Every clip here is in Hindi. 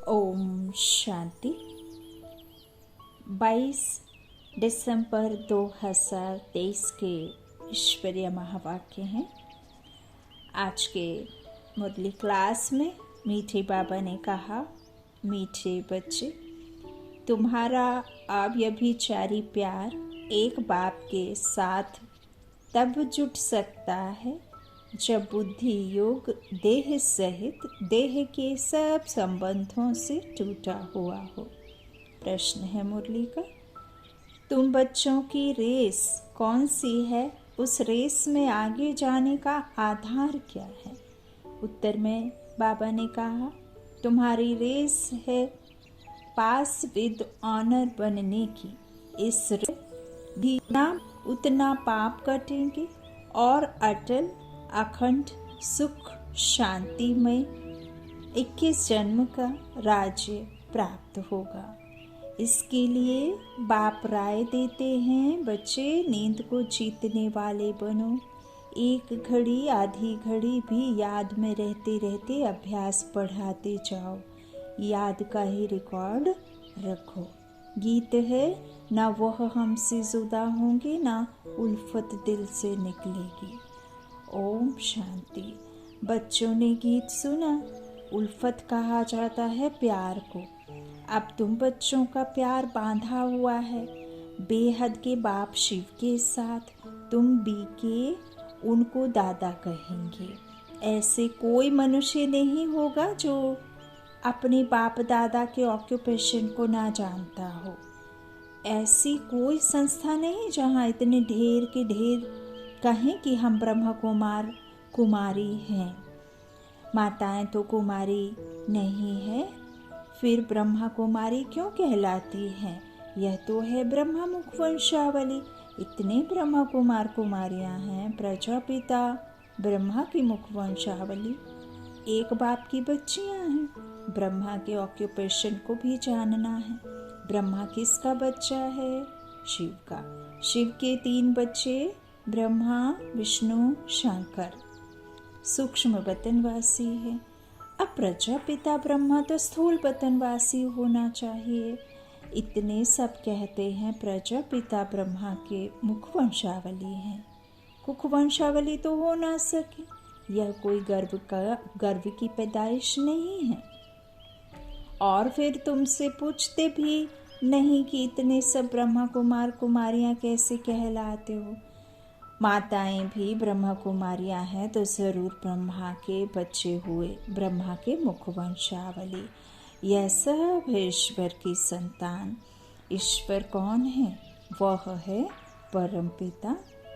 ओम शांति। 22 दिसंबर 2023 के ईश्वरीय महावाक्य हैं। आज के मुरली क्लास में मीठे बाबा ने कहा, मीठे बच्चे, तुम्हारा अव्यभिचारी प्यार एक बाप के साथ तब जुट सकता है जब बुद्धि योग देह सहित देह के सब संबंधों से टूटा हुआ हो। प्रश्न है मुरली का, तुम बच्चों की रेस कौन सी है? उस रेस में आगे जाने का आधार क्या है? उत्तर में बाबा ने कहा, तुम्हारी रेस है पास विद ऑनर बनने की। इस रेस भी ना उतना पाप कटेंगे और अटल अखंड सुख शांति में 21 जन्म का राज्य प्राप्त होगा। इसके लिए बाप राय देते हैं, बच्चे नींद को जीतने वाले बनो। एक घड़ी आधी घड़ी भी याद में रहते रहते अभ्यास बढ़ाते जाओ। याद का ही रिकॉर्ड रखो। गीत है, ना वह हमसे जुदा होंगे ना उल्फत दिल से निकलेगी। ओम शांति। बच्चों ने गीत सुना। उल्फत कहा जाता है प्यार को। अब तुम बच्चों का प्यार बांधा हुआ है बेहद के बाप शिव के साथ। तुम बी के उनको दादा कहेंगे। ऐसे कोई मनुष्य नहीं होगा जो अपने बाप दादा के ऑक्यूपेशन को ना जानता हो। ऐसी कोई संस्था नहीं जहाँ इतने ढेर के ढेर कहें कि हम ब्रह्म कुमार कुमारी हैं। माताएं तो कुमारी नहीं है, फिर ब्रह्मा कुमारी क्यों कहलाती हैं? यह तो है ब्रह्मा मुख वंशावली। इतने ब्रह्मा कुमार कुमारियां हैं। प्रजापिता ब्रह्मा की मुख वंशावली, एक बाप की बच्चियां हैं। ब्रह्मा के ऑक्यूपेशन को भी जानना है। ब्रह्मा किसका बच्चा है? शिव का। शिव के 3 बच्चे ब्रह्मा विष्णु शंकर सूक्ष्म बतनवासी है। अब प्रजापिता ब्रह्मा तो स्थूल बतनवासी होना चाहिए। इतने सब कहते हैं प्रजापिता ब्रह्मा के मुख वंशावली है। कुख वंशावली तो हो ना सके। यह कोई गर्व की पैदाइश नहीं है। और फिर तुमसे पूछते भी नहीं कि इतने सब ब्रह्मा कुमार कुमारियां कैसे कहलाते हो। माताएं भी ब्रह्मा कुमारियां हैं तो जरूर ब्रह्मा के बच्चे हुए, ब्रह्मा के मुख वंशावली। यह सब है ईश्वर की संतान। ईश्वर कौन है? वह है परम पिता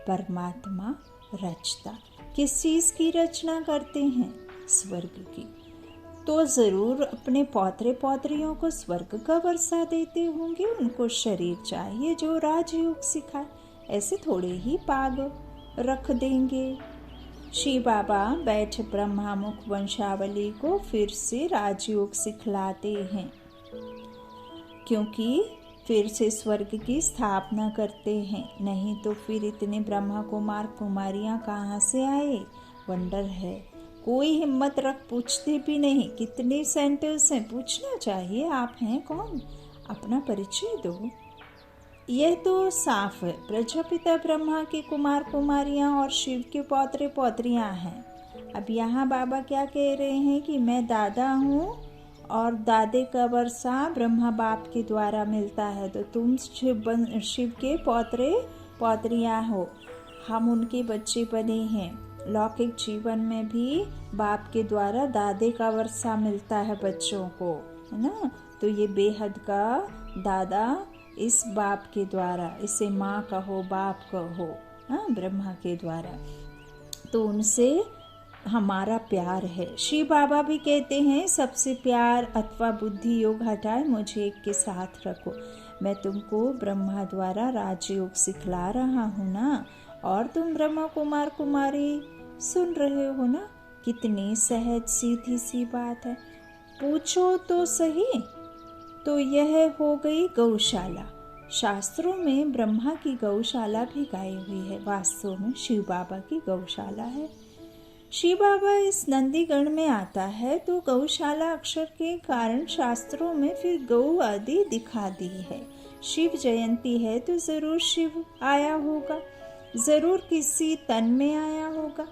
परमात्मा रचता। किस चीज की रचना करते हैं? स्वर्ग की। तो जरूर अपने पौत्रे पौत्रियों को स्वर्ग का वर्षा देते होंगे। उनको शरीर चाहिए जो राजयोग सिखाए। ऐसे थोड़े ही पाग रख देंगे। शिव बाबा बैठ ब्रह्मा मुख वंशावली को फिर से राजयोग सिखलाते हैं, क्योंकि फिर से स्वर्ग की स्थापना करते हैं। नहीं तो फिर इतने ब्रह्मा कुमार कुमारियां कहाँ से आए? वंडर है। कोई हिम्मत रख पूछते भी नहीं कितने सेंटर्स हैं। पूछना चाहिए, आप हैं कौन? अपना परिचय दो। यह तो साफ है, प्रजापिता ब्रह्मा के कुमार कुमारियां और शिव के पौत्रे पौत्रियां हैं। अब यहाँ बाबा क्या कह रहे हैं कि मैं दादा हूँ और दादे का वर्षा ब्रह्मा बाप के द्वारा मिलता है, तो तुम शिव के पौत्रे पौत्रियां हो। हम उनके बच्चे बने हैं। लौकिक जीवन में भी बाप के द्वारा दादे का वर्षा मिलता है बच्चों को, है ना। तो ये बेहद का दादा इस बाप के द्वारा, इसे माँ कहो बाप कहो, हाँ, ब्रह्मा के द्वारा, तो उनसे हमारा प्यार है। शिव बाबा भी कहते हैं, सबसे प्यार अथवा बुद्धि योग हटाए मुझे एक के साथ रखो। मैं तुमको ब्रह्मा द्वारा राजयोग सिखला रहा हूँ ना, और तुम ब्रह्मा कुमार कुमारी सुन रहे हो ना। कितनी सहज सीधी सी बात है। पूछो तो सही। तो यह हो गई गौशाला। शास्त्रों में ब्रह्मा की गौशाला भी गाई हुई है। वास्तव में शिव बाबा की गौशाला है। शिव बाबा इस नंदीगण में आता है तो गौशाला अक्षर के कारण शास्त्रों में फिर गौ आदि दिखा दी है। शिव जयंती है तो जरूर शिव आया होगा, जरूर किसी तन में आया होगा।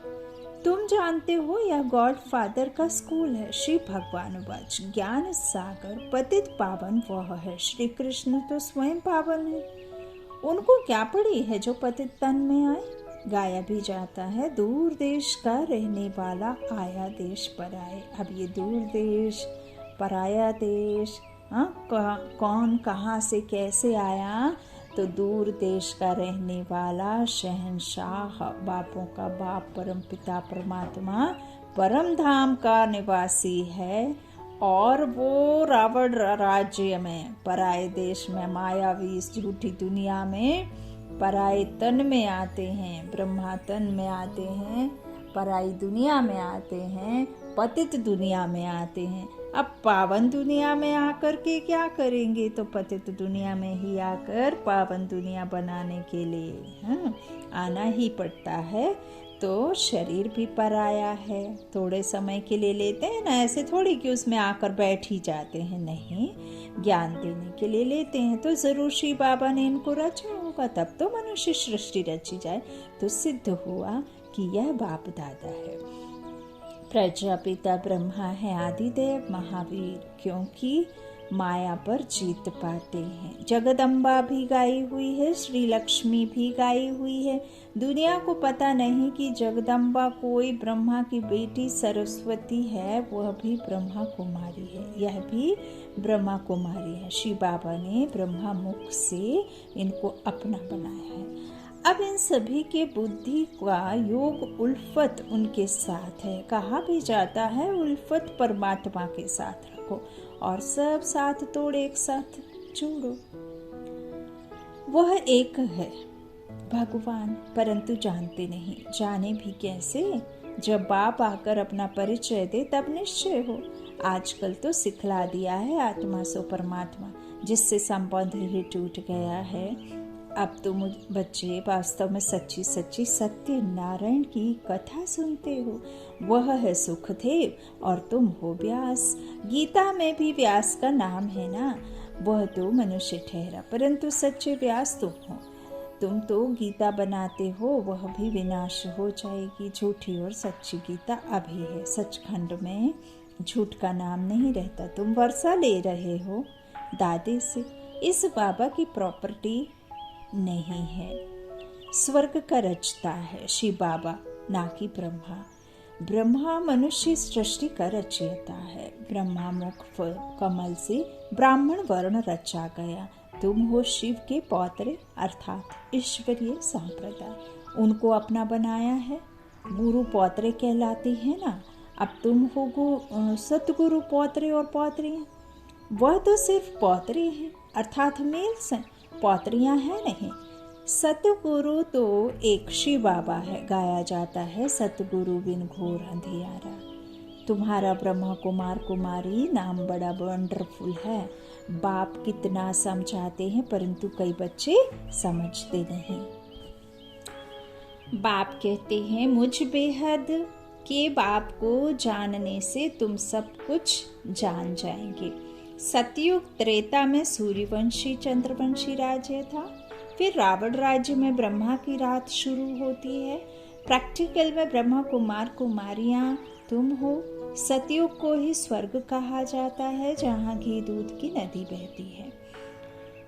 तुम जानते हो यह गॉड फादर का स्कूल है। शिव भगवान वाच ज्ञान सागर पतित पावन वह है। श्री कृष्ण तो स्वयं पावन है, उनको क्या पड़ी है जो पतित तन में आए। गाया भी जाता है दूर देश का रहने वाला आया देश पर आए। अब ये दूर देश पराया देश कौन कहाँ से कैसे आया, तो दूर देश का रहने वाला शहंशाह बापों का बाप परम पिता परमात्मा परम धाम का निवासी है। और वो रावण राज्य में पराए देश में मायावी इस झूठी दुनिया में पराए तन में आते हैं, ब्रह्मा तन में आते हैं, पराई दुनिया में आते हैं, पतित दुनिया में आते हैं। अब पावन दुनिया में आकर के क्या करेंगे, तो पतित दुनिया में ही आकर पावन दुनिया बनाने के लिए आना ही पड़ता है। तो शरीर भी पराया है, थोड़े समय के लिए लेते हैं ना, ऐसे थोड़ी कि उसमें आकर बैठ ही जाते हैं, नहीं, ज्ञान देने के लिए लेते हैं। तो जरूर श्री बाबा ने इनको रचा होगा, तब तो मनुष्य सृष्टि रची जाए। तो सिद्ध हुआ कि यह बाप दादा है। प्रजापिता ब्रह्मा है, आदिदेव महावीर, क्योंकि माया पर जीत पाते हैं। जगदम्बा भी गाई हुई है, श्री लक्ष्मी भी गाई हुई है। दुनिया को पता नहीं कि जगदम्बा कोई ब्रह्मा की बेटी सरस्वती है, वह भी ब्रह्मा कुमारी है, यह भी ब्रह्मा कुमारी है। शिव बाबा ने ब्रह्मा मुख से इनको अपना बनाया है। अब इन सभी के बुद्धि का योग उल्फत उनके साथ है। कहा भी जाता है उल्फत परमात्मा के साथ रखो और सब साथ तोड़ एक साथ जोड़ो। वह एक है भगवान, परंतु जानते नहीं। जाने भी कैसे, जब बाप आकर अपना परिचय दे तब निश्चय हो। आजकल तो सिखला दिया है आत्मा सो परमात्मा, जिससे संबंध ही टूट गया है। अब तो मुझ बच्चे वास्तव में सच्ची सच्ची सत्य नारायण की कथा सुनते हो। वह है सुखदेव और तुम हो व्यास। गीता में भी व्यास का नाम है ना, वह तो मनुष्य ठहरा, परंतु सच्चे व्यास तुम हो। तुम तो गीता बनाते हो, वह भी विनाश हो जाएगी। झूठी और सच्ची गीता अभी है, सचखंड में झूठ का नाम नहीं रहता। तुम वर्षा ले रहे हो दादे से, इस बाबा की प्रॉपर्टी नहीं है। स्वर्ग का रचता है शिव बाबा, ना कि ब्रह्मा। ब्रह्मा मनुष्य सृष्टि का रचयिता है। ब्रह्मा मुख कमल से ब्राह्मण वर्ण रचा गया। तुम हो शिव के पौत्रे अर्थात ईश्वरीय संप्रदाय, उनको अपना बनाया है। गुरु पौत्रे कहलाते हैं ना। अब तुम हो सतगुरु पौत्रे और पौत्रियाँ। वह तो सिर्फ पौत्रे हैं अर्थात मेल्स हैं, पौत्रियाँ हैं नहीं। सतगुरु तो एक शिव बाबा है। गाया जाता है सतगुरु बिन घोर अंधियारा। तुम्हारा ब्रह्मा कुमार कुमारी नाम बड़ा वंडरफुल है। बाप कितना समझाते हैं, परंतु कई बच्चे समझते नहीं। बाप कहते हैं मुझ बेहद के बाप को जानने से तुम सब कुछ जान जाएंगे। सतयुग त्रेता में सूर्यवंशी चंद्रवंशी राज्य था। फिर रावण राज्य में ब्रह्मा की रात शुरू होती है। प्रैक्टिकल में ब्रह्मा कुमार कुमारियाँ तुम हो। सतयुग को ही स्वर्ग कहा जाता है, जहाँ घी दूध की नदी बहती है।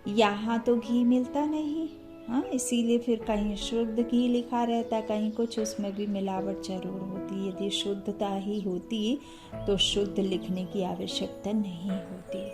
यहाँ तो घी मिलता नहीं, हाँ, इसीलिए फिर कहीं शुद्ध घी लिखा रहता है, कहीं कुछ, उसमें भी मिलावट जरूर होती है। यदि शुद्धता ही होती तो शुद्ध लिखने की आवश्यकता नहीं होती।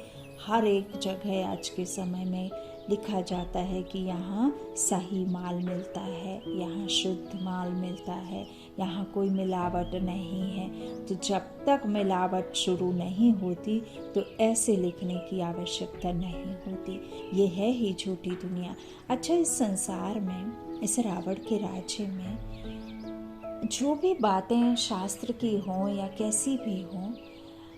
हर एक जगह आज के समय में लिखा जाता है कि यहाँ सही माल मिलता है, यहाँ शुद्ध माल मिलता है, यहाँ कोई मिलावट नहीं है। तो जब तक मिलावट शुरू नहीं होती तो ऐसे लिखने की आवश्यकता नहीं होती। ये है ही झूठी दुनिया। अच्छा, इस संसार में, इस रावण के राज्य में जो भी बातें शास्त्र की हों या कैसी भी हों,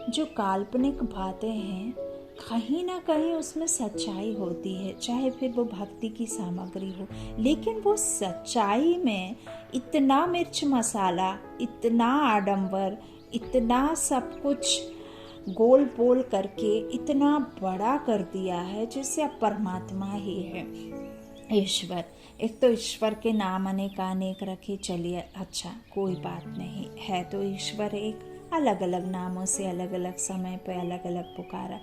जो काल्पनिक बातें हैं, कहीं ना कहीं उसमें सच्चाई होती है, चाहे फिर वो भक्ति की सामग्री हो, लेकिन वो सच्चाई में इतना मिर्च मसाला, इतना आडंबर, इतना सब कुछ गोल पोल करके इतना बड़ा कर दिया है जिससे अब परमात्मा ही है ईश्वर। एक तो ईश्वर के नाम अनेक रखे, चलिए अच्छा कोई बात नहीं है, तो ईश्वर एक अलग अलग नामों से अलग अलग समय पे अलग अलग पुकारा,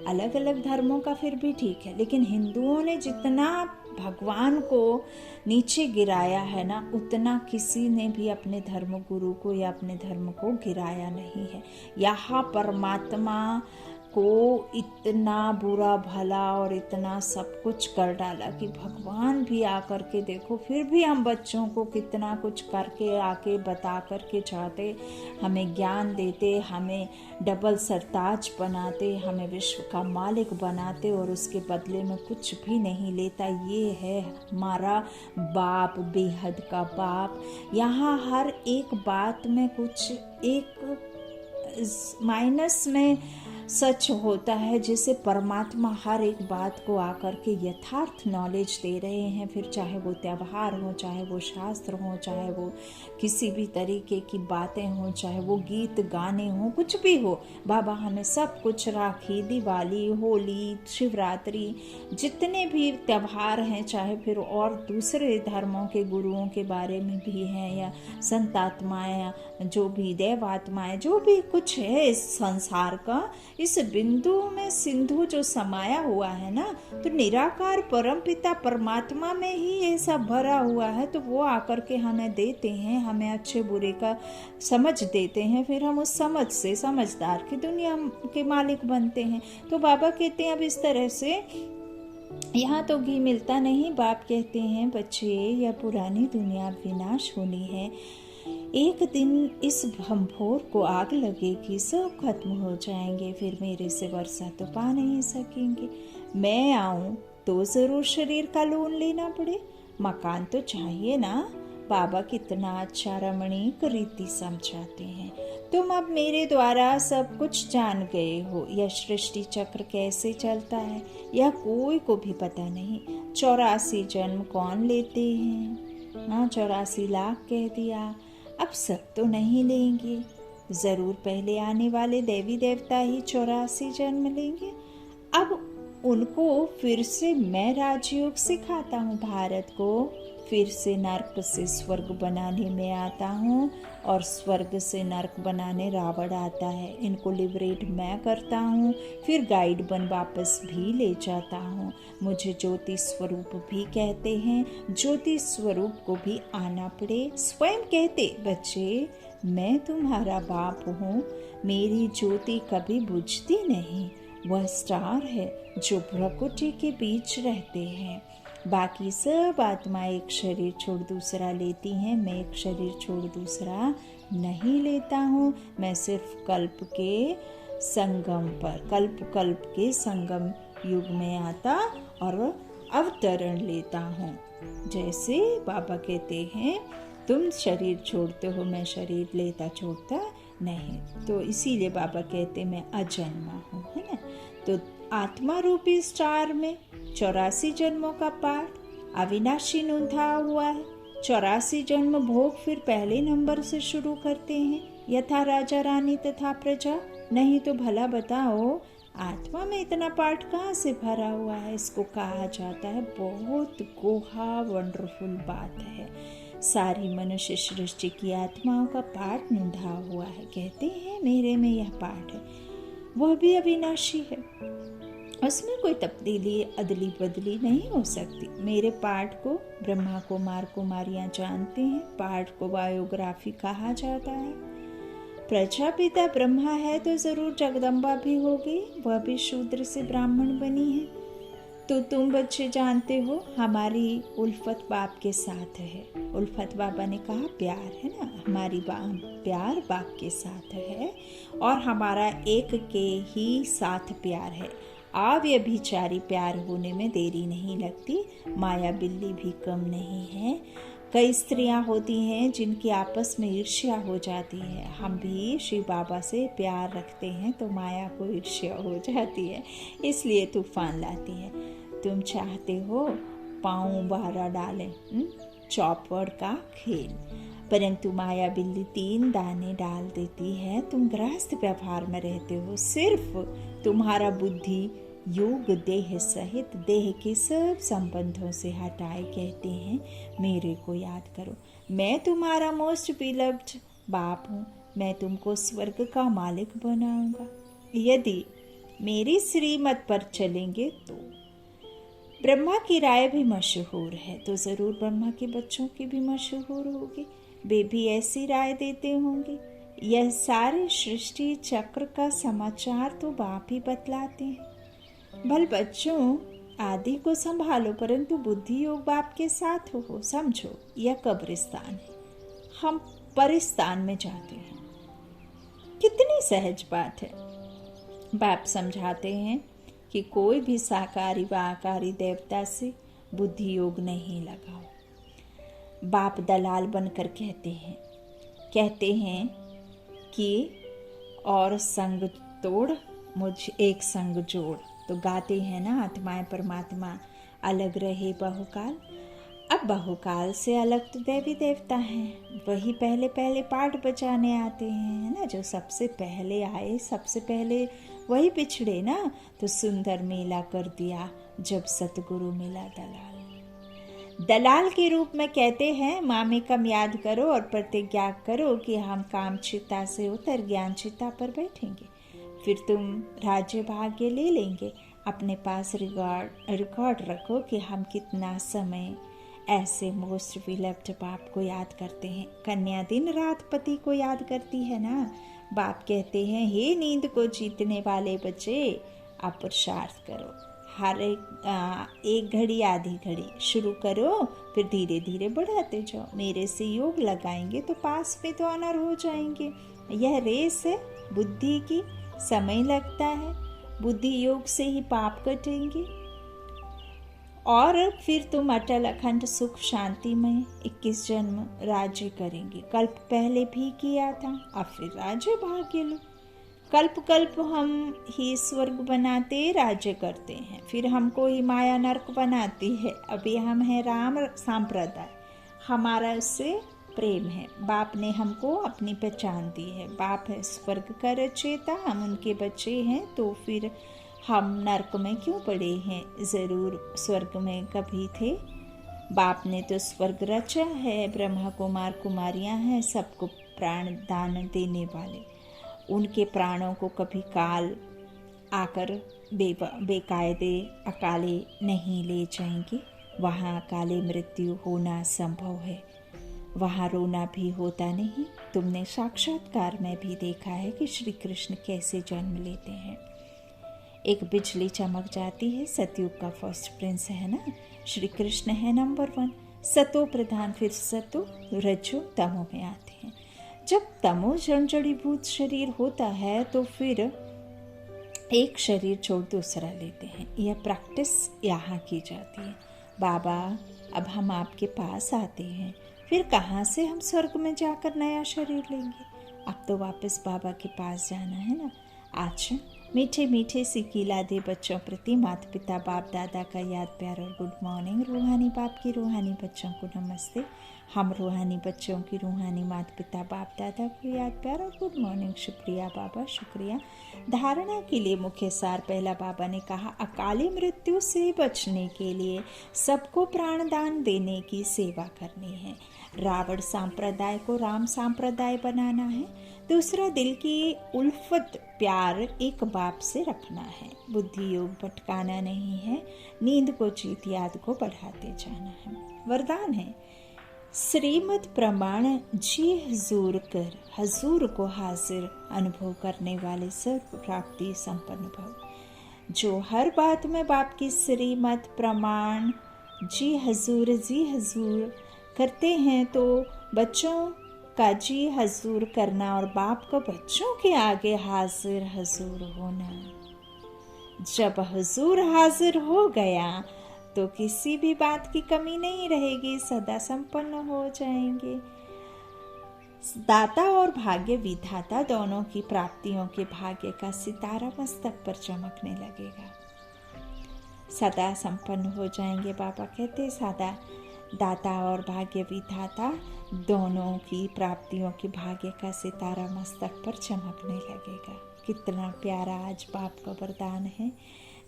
अलग अलग धर्मों का फिर भी ठीक है, लेकिन हिंदुओं ने जितना भगवान को नीचे गिराया है ना, उतना किसी ने भी अपने धर्म गुरु को या अपने धर्म को गिराया नहीं है। यहाँ परमात्मा को इतना बुरा भला और इतना सब कुछ कर डाला कि भगवान भी आकर के देखो, फिर भी हम बच्चों को कितना कुछ करके आके बता करके चाहते, हमें ज्ञान देते, हमें डबल सरताज बनाते, हमें विश्व का मालिक बनाते और उसके बदले में कुछ भी नहीं लेता। ये है हमारा बाप, बेहद का बाप। यहाँ हर एक बात में कुछ एक माइनस में सच होता है, जिसे परमात्मा हर एक बात को आकर के यथार्थ नॉलेज दे रहे हैं। फिर चाहे वो त्यौहार हो, चाहे वो शास्त्र हो, चाहे वो किसी भी तरीके की बातें हो, चाहे वो गीत गाने हो, कुछ भी हो, बाबा हमें सब कुछ, राखी, दिवाली, होली, शिवरात्रि, जितने भी त्यौहार हैं, चाहे फिर और दूसरे धर्मों के गुरुओं के बारे में भी हैं, या संत आत्माएं, या जो भी देवात्माएं, जो भी कुछ है इस संसार का, इस बिंदु में सिंधु जो समाया हुआ है ना, तो निराकार परम पिता परमात्मा में ही ये सब भरा हुआ है। तो वो आकर के हमें देते हैं, हमें अच्छे बुरे का समझ देते हैं, फिर हम उस समझ से समझदार की दुनिया के मालिक बनते हैं। तो बाबा कहते हैं अब इस तरह से यहाँ तो घी मिलता नहीं। बाप कहते हैं बच्चे, यह पुरानी दुनिया विनाश होनी है, एक दिन इस भंभोर को आग लगेगी, सब खत्म हो जाएंगे, फिर मेरे से वर्षा तो पा नहीं सकेंगे। मैं आऊं तो जरूर शरीर का लोन लेना पड़े, मकान तो चाहिए ना। बाबा कितना अच्छा रमणीक रीति समझाते हैं। तुम अब मेरे द्वारा सब कुछ जान गए हो। यह सृष्टि चक्र कैसे चलता है यह कोई को भी पता नहीं। 84 जन्म कौन लेते हैं? हाँ, 84 लाख कह दिया, अब सब तो नहीं लेंगे, जरूर पहले आने वाले देवी देवता ही 84 जन्म लेंगे। अब उनको फिर से मैं राजयोग सिखाता हूँ, भारत को फिर से नर्क से स्वर्ग बनाने में आता हूँ, और स्वर्ग से नर्क बनाने रावण आता है। इनको लिबरेट मैं करता हूँ, फिर गाइड बन वापस भी ले जाता हूँ। मुझे ज्योति स्वरूप भी कहते हैं, ज्योति स्वरूप को भी आना पड़े। स्वयं कहते बच्चे, मैं तुम्हारा बाप हूँ, मेरी ज्योति कभी बुझती नहीं। वह स्टार है जो प्रकृति के बीच रहते हैं। बाकी सब आत्मा एक शरीर छोड़ दूसरा लेती हैं, मैं एक शरीर छोड़ दूसरा नहीं लेता हूँ। मैं सिर्फ कल्प के संगम पर, कल्प के संगम युग में आता और अवतरण लेता हूँ। जैसे बाबा कहते हैं तुम शरीर छोड़ते हो, मैं शरीर लेता छोड़ता नहीं। तो इसीलिए बाबा कहते मैं अजन्मा हूँ, है ना। तो आत्मा रूपी स्टार में 84 जन्मों का पाठ अविनाशी नोंधा हुआ है। 84 जन्म भोग फिर पहले नंबर से शुरू करते हैं, यथा राजा रानी तथा प्रजा। नहीं तो भला बताओ, आत्मा में इतना पाठ कहाँ से भरा हुआ है? इसको कहा जाता है बहुत गोहा वंडरफुल बात है। सारी मनुष्य सृष्टि की आत्माओं का पाठ नोंधा हुआ है। कहते हैं मेरे में यह पाठ है, वह भी अविनाशी है, उसमें कोई तब्दीली अदली बदली नहीं हो सकती। मेरे पाठ को ब्रह्मा कुमार कुमारियां जानते हैं। पाठ को बायोग्राफी कहा जाता है। प्रजापिता ब्रह्मा है तो जरूर जगदम्बा भी होगी, वह भी शूद्र से ब्राह्मण बनी है। तो तुम बच्चे जानते हो हमारी उल्फत बाप के साथ है। उल्फत बाबा ने कहा प्यार, है ना, हमारी प्यार बाप के साथ है, और हमारा एक के ही साथ प्यार है। अव्यभिचारी प्यार होने में देरी नहीं लगती, माया बिल्ली भी कम नहीं है। कई स्त्रियां होती हैं जिनकी आपस में ईर्ष्या हो जाती है। हम भी शिव बाबा से प्यार रखते हैं तो माया को ईर्ष्या हो जाती है, इसलिए तूफान लाती है। तुम चाहते हो पाँव 12 डालें, चौपड़ का खेल, परंतु माया बिल्ली 3 दाने डाल देती है। तुम गृहस्थ व्यवहार में रहते हो, सिर्फ तुम्हारा बुद्धि योग देह सहित देह के सब संबंधों से हटाए कहते हैं मेरे को याद करो। मैं तुम्हारा मोस्ट बिलव्ड बाप हूँ, मैं तुमको स्वर्ग का मालिक बनाऊंगा यदि मेरी श्रीमत पर चलेंगे तो। ब्रह्मा की राय भी मशहूर है तो जरूर ब्रह्मा के बच्चों की भी मशहूर होगी, वे भी ऐसी राय देते होंगे। यह सारे सृष्टि चक्र का समाचार तो बाप ही बतलाते हैं। भल बच्चों आदि को संभालो, परंतु बुद्धि योग बाप के साथ हो। समझो यह कब्रिस्तान है, हम परिस्तान में जाते हैं। कितनी सहज बात है। बाप समझाते हैं कि कोई भी साकारी व आकारी देवता से बुद्धि योग नहीं लगाओ। बाप दलाल बनकर कहते हैं कि और संग तोड़ मुझ एक संग जोड़। तो गाते हैं ना, आत्माएं परमात्मा अलग रहे बहुकाल। अब बहुकाल से अलग तो देवी देवता हैं, वही पहले पहले पाठ बजाने आते हैं, है ना। जो सबसे पहले आए, सबसे पहले वही पिछड़े ना। तो सुंदर मेला कर दिया जब सतगुरु मिला दलाल के रूप में कहते हैं मामेकम याद करो और प्रतिज्ञा करो कि हम काम चिता से उतर ज्ञान चिता पर बैठेंगे, फिर तुम राज्य भाग्य ले लेंगे। अपने पास रिकॉर्ड रखो कि हम कितना समय ऐसे मोस्ट विलव्ड बाप को याद करते हैं। कन्या दिन रात पति को याद करती है ना। बाप कहते हैं हे नींद को जीतने वाले बच्चे, आप पुरुषार्थ करो। हर एक घड़ी आधी घड़ी शुरू करो, फिर धीरे धीरे बढ़ाते जाओ। मेरे से योग लगाएंगे तो पास में तो ऑनर हो जाएंगे। यह रेस है बुद्धि की, समय लगता है। बुद्धि योग से ही पाप कटेंगे और फिर तुम अटल अखंड सुख शांति में 21 जन्म राज्य करेंगे। कल्प पहले भी किया था, अब फिर राज्य भाग्य लो। कल्प हम ही स्वर्ग बनाते राज्य करते हैं, फिर हमको ही माया नरक बनाती है। अभी हम हैं राम सांप्रदाय, हमारा उससे प्रेम है। बाप ने हमको अपनी पहचान दी है। बाप है स्वर्ग का रचयिता, हम उनके बच्चे हैं, तो फिर हम नरक में क्यों पड़े हैं? जरूर स्वर्ग में कभी थे। बाप ने तो स्वर्ग रचा है। ब्रह्मा कुमार कुमारियां हैं, सबको प्राण दान देने वाले। उनके प्राणों को कभी काल आकर बेकायदे अकाले नहीं ले जाएंगे। वहाँ अकाले मृत्यु होना संभव है, वहाँ रोना भी होता नहीं। तुमने साक्षात्कार में भी देखा है कि श्री कृष्ण कैसे जन्म लेते हैं। एक बिजली चमक जाती है, सतयुग का फर्स्ट प्रिंस है ना, श्री कृष्ण है नंबर 1। सतो प्रधान, फिर सतो रजो तमो में आते हैं। जब तमो जड़ीभूत शरीर होता है तो फिर एक शरीर छोड़ दूसरा लेते हैं। यह प्रैक्टिस यहाँ की जाती है। बाबा अब हम आपके पास आते हैं, फिर कहाँ से हम स्वर्ग में जाकर नया शरीर लेंगे? अब तो वापस बाबा के पास जाना है ना। आज मीठे मीठे सिकीला दे बच्चों प्रति माता पिता बाप दादा का याद प्यार और गुड मॉर्निंग। रूहानी बाप की रूहानी बच्चों को नमस्ते। हम रूहानी बच्चों की रूहानी माता पिता बाप दादा को याद प्यार और गुड मॉर्निंग। शुक्रिया बाबा, शुक्रिया। धारणा के लिए मुख्य सार पहला बाबा ने कहा, अकाली मृत्यु से बचने के लिए सबको प्राणदान देने की सेवा करनी है। रावण सांप्रदाय को राम सांप्रदाय बनाना है। दूसरा, दिल की उल्फत प्यार एक बाप से रखना है। बुद्धि योग भटकाना नहीं है। नींद को जीत याद को बढ़ाते जाना है। वरदान है, श्रीमद प्रमाण जी हजूर कर, हजूर को हाजिर अनुभव करने वाले सर्व प्राप्ति संपन्न भव। जो हर बात में बाप की श्रीमद प्रमाण जी हजूर करते हैं, तो बच्चों का जी हजूर करना और बाप को बच्चों के आगे हाजिर हजूर होना। जब हजूर हाजिर हो गया तो किसी भी बात की कमी नहीं रहेगी, सदा संपन्न हो जाएंगे। दाता और भाग्य विधाता दोनों की प्राप्तियों के भाग्य का सितारा मस्तक पर चमकने लगेगा। सदा संपन्न हो जाएंगे। बाबा कहते सदा दाता और भाग्य विधाता दोनों की प्राप्तियों के भाग्य का सितारा मस्तक पर चमकने लगेगा। कितना प्यारा आज बाप का वरदान है।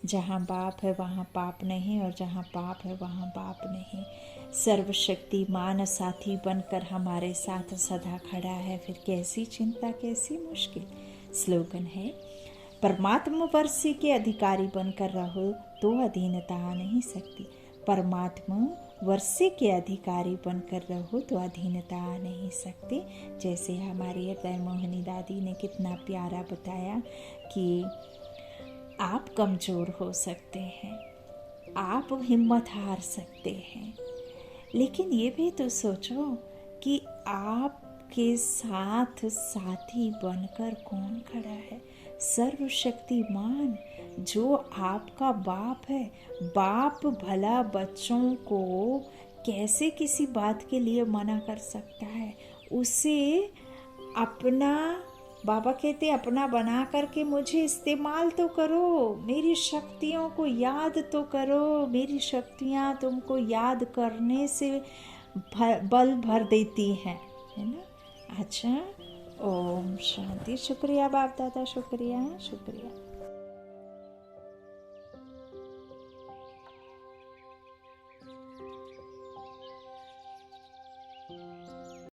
जहाँ बाप है वहाँ पाप नहीं, और जहाँ पाप है वहाँ बाप नहीं। सर्वशक्तिमान साथी बनकर हमारे साथ सदा खड़ा है, फिर कैसी चिंता कैसी मुश्किल। स्लोगन है, परमात्मा वर्षी के अधिकारी बनकर रहो तो अधीनता आ नहीं सकती। परमात्मा वर्षे के अधिकारी बनकर रहो तो अधीनता आ नहीं सकती। जैसे हमारी हृदय मोहिनी दादी ने कितना प्यारा बताया कि आप कमज़ोर हो सकते हैं, आप हिम्मत हार सकते हैं, लेकिन ये भी तो सोचो कि आपके साथ साथी बनकर कौन खड़ा है। सर्वशक्तिमान जो आपका बाप है। बाप भला बच्चों को कैसे किसी बात के लिए मना कर सकता है। उसे अपना, बाबा कहते अपना बना करके मुझे इस्तेमाल तो करो, मेरी शक्तियों को याद तो करो। मेरी शक्तियाँ तुमको याद करने से बल भर देती हैं, है ना। अच्छा, ओम शांति। शुक्रिया बाप दादा, शुक्रिया शुक्रिया।